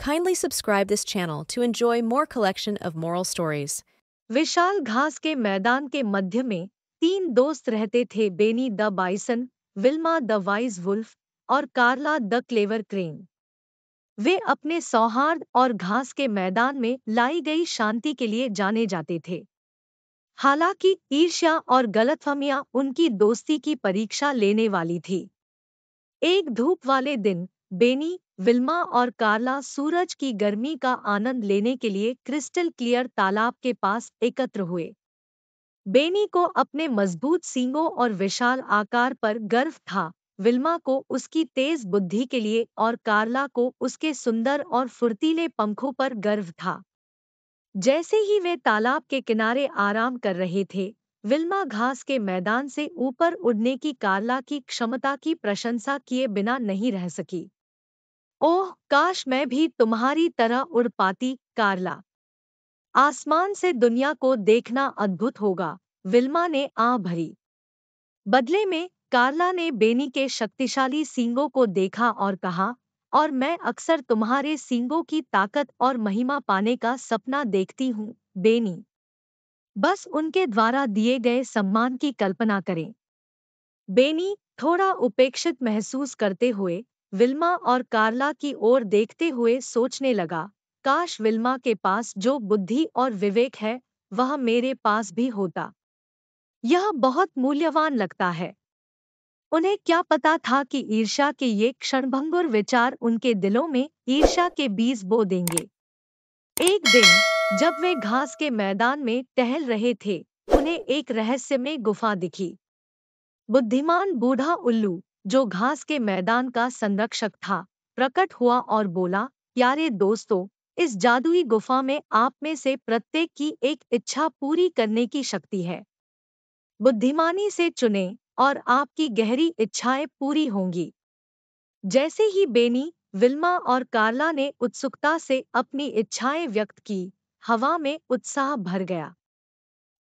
Kindly subscribe this channel to enjoy more collection of moral stories. विशाल घास के मैदान के मध्य में 3 दोस्त रहते थे, Benny the bison, Wilma the wise wolf और कार्ला द क्लेवर क्रेन। वे अपने सौहार्द और घास के मैदान में लाई गई शांति के लिए जाने जाते थे। हालांकि ईर्ष्या और गलतफहमियां उनकी दोस्ती की परीक्षा लेने वाली थी। एक धूप वाले दिन बेनी, विल्मा और कार्ला सूरज की गर्मी का आनंद लेने के लिए क्रिस्टल क्लियर तालाब के पास एकत्र हुए। बेनी को अपने मजबूत सींगों और विशाल आकार पर गर्व था, विल्मा को उसकी तेज बुद्धि के लिए और कार्ला को उसके सुंदर और फुर्तीले पंखों पर गर्व था। जैसे ही वे तालाब के किनारे आराम कर रहे थे, विल्मा घास के मैदान से ऊपर उड़ने की कार्ला की क्षमता की प्रशंसा किए बिना नहीं रह सकी। ओह, काश मैं भी तुम्हारी तरह उड़ पाती, कार्ला। आसमान से दुनिया को देखना अद्भुत होगा, विल्मा ने आह भरी। बदले में कार्ला ने बेनी के शक्तिशाली सींगों को देखा और कहा, और मैं अक्सर तुम्हारे सींगों की ताकत और महिमा पाने का सपना देखती हूँ, बेनी। बस उनके द्वारा दिए गए सम्मान की कल्पना करें। बेनी, थोड़ा उपेक्षित महसूस करते हुए, विल्मा और कार्ला की ओर देखते हुए सोचने लगा, काश विल्मा के पास जो बुद्धि और विवेक है, वह मेरे पास भी होता। यह बहुत मूल्यवान लगता है। उन्हें क्या पता था कि ईर्ष्या के ये क्षणभंगुर विचार उनके दिलों में ईर्ष्या के बीज बो देंगे। एक दिन जब वे घास के मैदान में टहल रहे थे, उन्हें एक रहस्यमय गुफा दिखी। बुद्धिमान बूढ़ा उल्लू, जो घास के मैदान का संरक्षक था, प्रकट हुआ और बोला, प्यारे दोस्तों, इस जादुई गुफा में आप में से प्रत्येक की एक इच्छा पूरी करने की शक्ति है। बुद्धिमानी से चुनें और आपकी गहरी इच्छाएं पूरी होंगी। जैसे ही बेनी, विल्मा और कार्ला ने उत्सुकता से अपनी इच्छाएं व्यक्त की, हवा में उत्साह भर गया।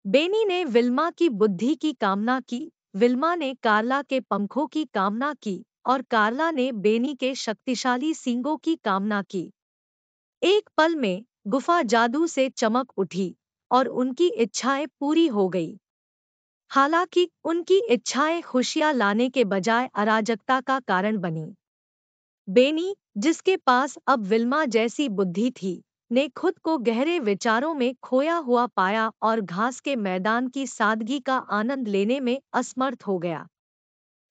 बेनी ने विल्मा की बुद्धि की कामना की, विल्मा ने कार्ला के पंखों की कामना की और कार्ला ने बेनी के शक्तिशाली सींगों की कामना की। एक पल में गुफा जादू से चमक उठी और उनकी इच्छाएं पूरी हो गई। हालांकि उनकी इच्छाएं खुशियां लाने के बजाय अराजकता का कारण बनी। बेनी, जिसके पास अब विल्मा जैसी बुद्धि थी, ने खुद को गहरे विचारों में खोया हुआ पाया और घास के मैदान की सादगी का आनंद लेने में असमर्थ हो गया।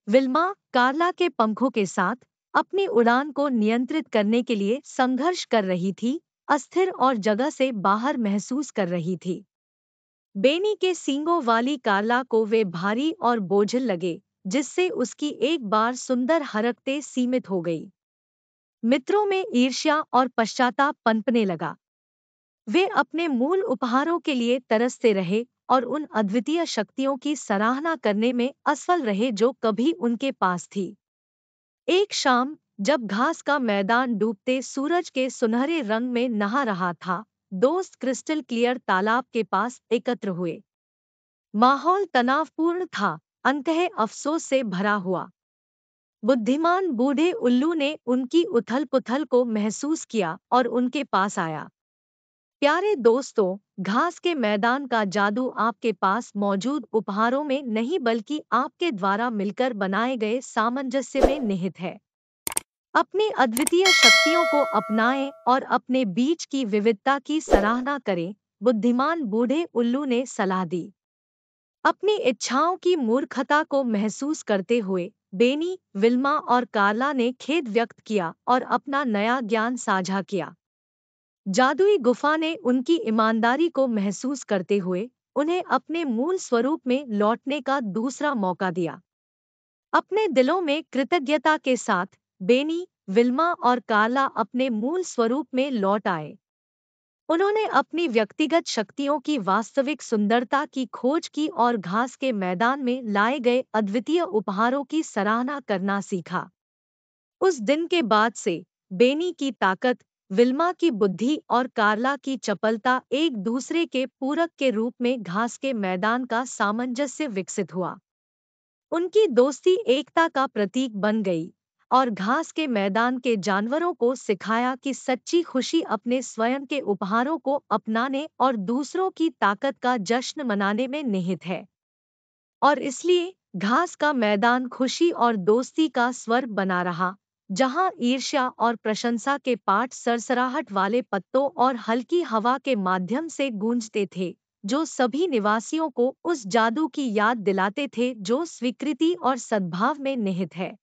विल्मा, कार्ला के पंखों के साथ अपनी उड़ान को नियंत्रित करने के लिए संघर्ष कर रही थी, अस्थिर और जगह से बाहर महसूस कर रही थी। बेनी के सींगों वाली कार्ला को वे भारी और बोझिल लगे, जिससे उसकी एक बार सुंदर हरकतें सीमित हो गई। मित्रों में ईर्ष्या और पश्चाताप पनपने लगा। वे अपने मूल उपहारों के लिए तरसते रहे और उन अद्वितीय शक्तियों की सराहना करने में असफल रहे जो कभी उनके पास थी। एक शाम, जब घास का मैदान डूबते सूरज के सुनहरे रंग में नहा रहा था, दोस्त क्रिस्टल क्लियर तालाब के पास एकत्र हुए। माहौल तनावपूर्ण था, अंततः अफसोस से भरा हुआ। बुद्धिमान बूढ़े उल्लू ने उनकी उथल-पुथल को महसूस किया और उनके पास आया। प्यारे दोस्तों, घास के मैदान का जादू आपके पास मौजूद उपहारों में नहीं बल्कि आपके द्वारा मिलकर बनाए गए सामंजस्य में निहित है। अपनी अद्वितीय शक्तियों को अपनाएं और अपने बीच की विविधता की सराहना करें, बुद्धिमान बूढ़े उल्लू ने सलाह दी। अपनी इच्छाओं की मूर्खता को महसूस करते हुए, बेनी, विल्मा और कार्ला ने खेद व्यक्त किया और अपना नया ज्ञान साझा किया। जादुई गुफा ने उनकी ईमानदारी को महसूस करते हुए उन्हें अपने मूल स्वरूप में लौटने का दूसरा मौका दिया। अपने दिलों में कृतज्ञता के साथ, बेनी, विल्मा और कार्ला अपने मूल स्वरूप में लौट आए। उन्होंने अपनी व्यक्तिगत शक्तियों की वास्तविक सुंदरता की खोज की और घास के मैदान में लाए गए अद्वितीय उपहारों की सराहना करना सीखा। उस दिन के बाद से बेनी की ताकत, विल्मा की बुद्धि और कार्ला की चपलता एक दूसरे के पूरक के रूप में घास के मैदान का सामंजस्य विकसित हुआ। उनकी दोस्ती एकता का प्रतीक बन गई, और घास के मैदान के जानवरों को सिखाया कि सच्ची खुशी अपने स्वयं के उपहारों को अपनाने और दूसरों की ताकत का जश्न मनाने में निहित है। और इसलिए घास का मैदान खुशी और दोस्ती का स्वर्ग बना रहा, जहां ईर्ष्या और प्रशंसा के पाठ सरसराहट वाले पत्तों और हल्की हवा के माध्यम से गूंजते थे, जो सभी निवासियों को उस जादू की याद दिलाते थे जो स्वीकृति और सद्भाव में निहित है।